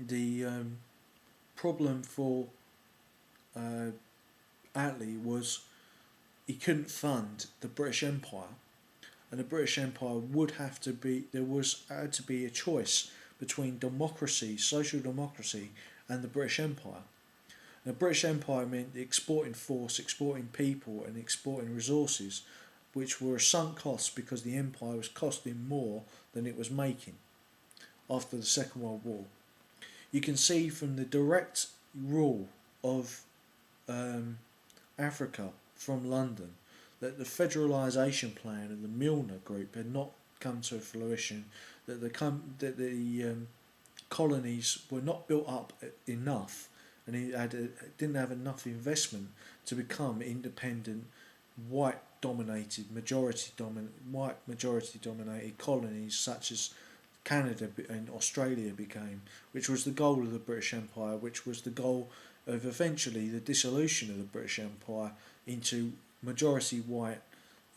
the problem for uh, Atlee was he couldn't fund the British Empire, and the British Empire would have to be had to be a choice between democracy, social democracy, and the British Empire. The British Empire meant exporting force, exporting people, and exporting resources, which were a sunk cost because the empire was costing more than it was making after the Second World War. You can see from the direct rule of um, Africa from London that the federalisation plan of the Milner Group had not come to fruition, that the colonies were not built up enough, and didn't have enough investment to become independent, white majority dominated colonies such as Canada and Australia became, which was the goal of the British Empire, which was the goal of eventually the dissolution of the British Empire into majority white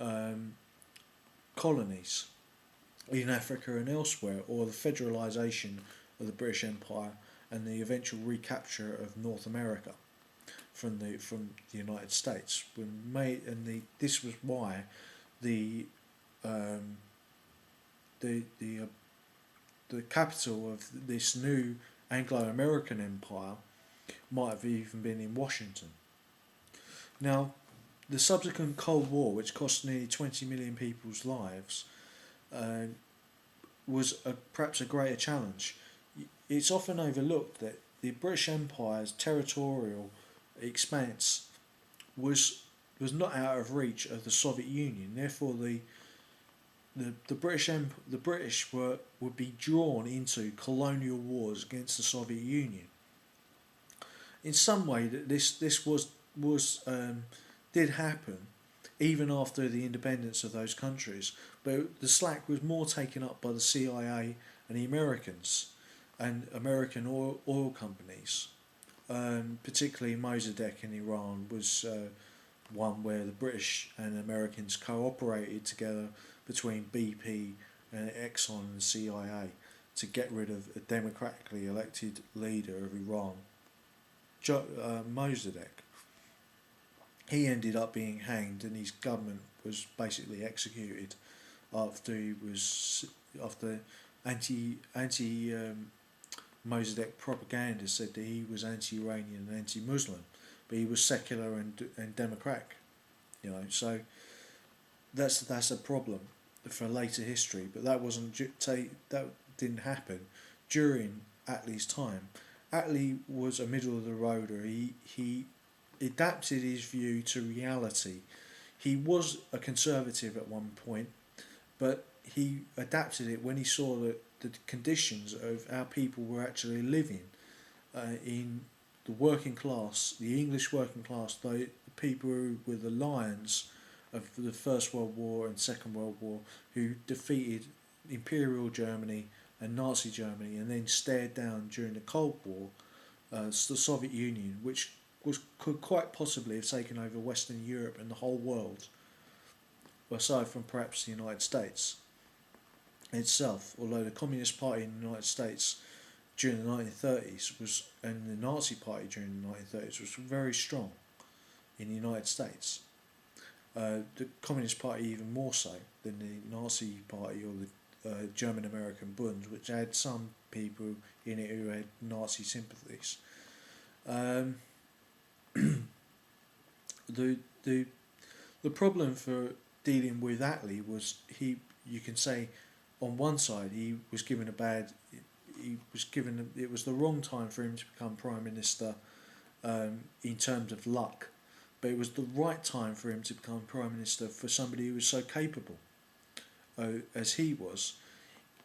um, colonies in Africa and elsewhere, or the federalisation of the British Empire and the eventual recapture of North America from the United States. This was why the um, the capital of this new Anglo-American empire might have even been in Washington. Now, the subsequent Cold War, which cost nearly 20 million people's lives, uh, was perhaps a greater challenge. It's often overlooked that the British Empire's territorial expanse was not out of reach of the Soviet Union. Therefore, the British would be drawn into colonial wars against the Soviet Union. In some way, that this was did happen even after the independence of those countries, but the slack was more taken up by the CIA and the Americans and American oil companies. Particularly Mossadegh in Iran was one where the British and Americans cooperated together between BP and Exxon and the CIA to get rid of a democratically elected leader of Iran, Mossadegh. He ended up being hanged, and his government was basically executed after anti Mossadegh propaganda said that he was anti-Iranian and anti-Muslim, but he was secular and democratic. So that's a problem for later history. But that didn't happen during Attlee's time. Attlee was a middle of the roader. He adapted his view to reality. He was a conservative at one point, but he adapted it when he saw that the conditions of how people were actually living in the working class, the English working class, the people who were the lions of the First World War and Second World War, who defeated Imperial Germany and Nazi Germany, and then stared down during the Cold War the Soviet Union, which could quite possibly have taken over Western Europe and the whole world, aside from perhaps the United States itself. Although the Communist Party in the United States during the 1930s and the Nazi Party during the 1930s was very strong in the United States. The Communist Party even more so than the Nazi Party or the German American Bund, which had some people in it who had Nazi sympathies. The problem for dealing with Attlee was you can say on one side it was the wrong time for him to become Prime Minister in terms of luck, but it was the right time for him to become Prime Minister for somebody who was so capable as he was.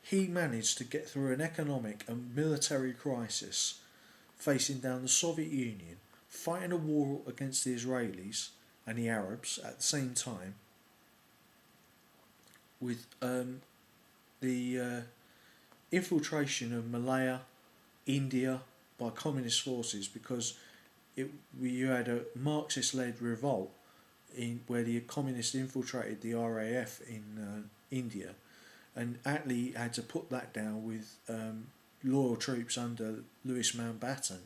He managed to get through an economic and military crisis facing down the Soviet Union, fighting a war against the Israelis and the Arabs at the same time, with the infiltration of Malaya, India by communist forces, because you had a Marxist-led revolt where the communists infiltrated the RAF in India, and Attlee had to put that down with loyal troops under Louis Mountbatten,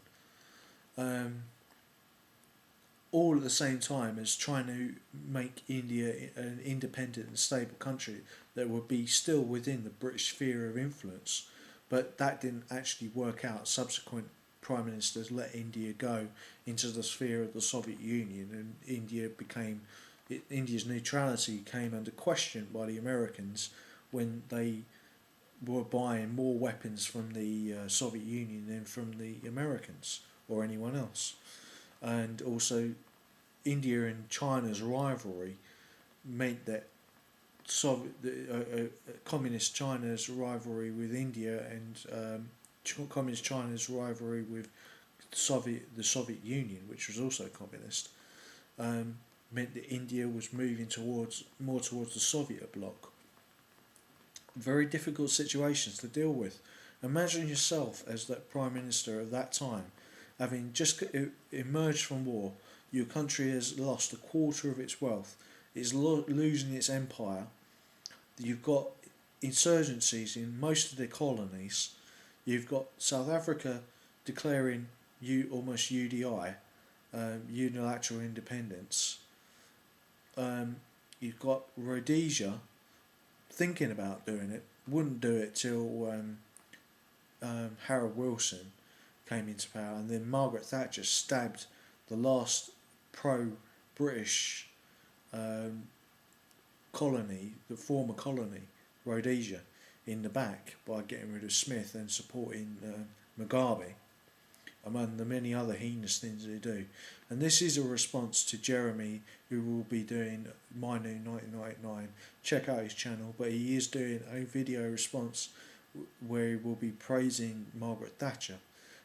all at the same time as trying to make India an independent and stable country that would be still within the British sphere of influence. But that didn't actually work out. Subsequent prime ministers let India go into the sphere of the Soviet Union, and India's neutrality came under question by the Americans when they were buying more weapons from the Soviet Union than from the Americans or anyone else. And also, India and China's rivalry meant that Communist China's rivalry with India and Communist China's rivalry with the Soviet Union, which was also communist, meant that India was moving more towards the Soviet bloc. Very difficult situations to deal with. Imagine yourself as that prime minister of that time, having just emerged from war. Your country has lost a quarter of its wealth. It's losing its empire. You've got insurgencies in most of the colonies. You've got South Africa declaring almost UDI, unilateral independence. You've got Rhodesia thinking about doing it, wouldn't do it till Harold Wilson came into power, and then Margaret Thatcher stabbed the last pro-British colony, the former colony, Rhodesia, in the back by getting rid of Smith and supporting Mugabe, among the many other heinous things they do. And this is a response to Jeremy, who will be doing My New 1999. Check out his channel, but he is doing a video response where he will be praising Margaret Thatcher,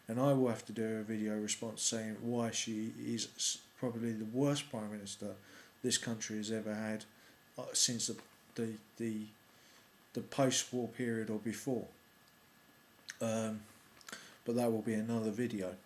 and I will have to do a video response saying why she is probably the worst Prime Minister this country has ever had since the post-war period or before. But that will be another video.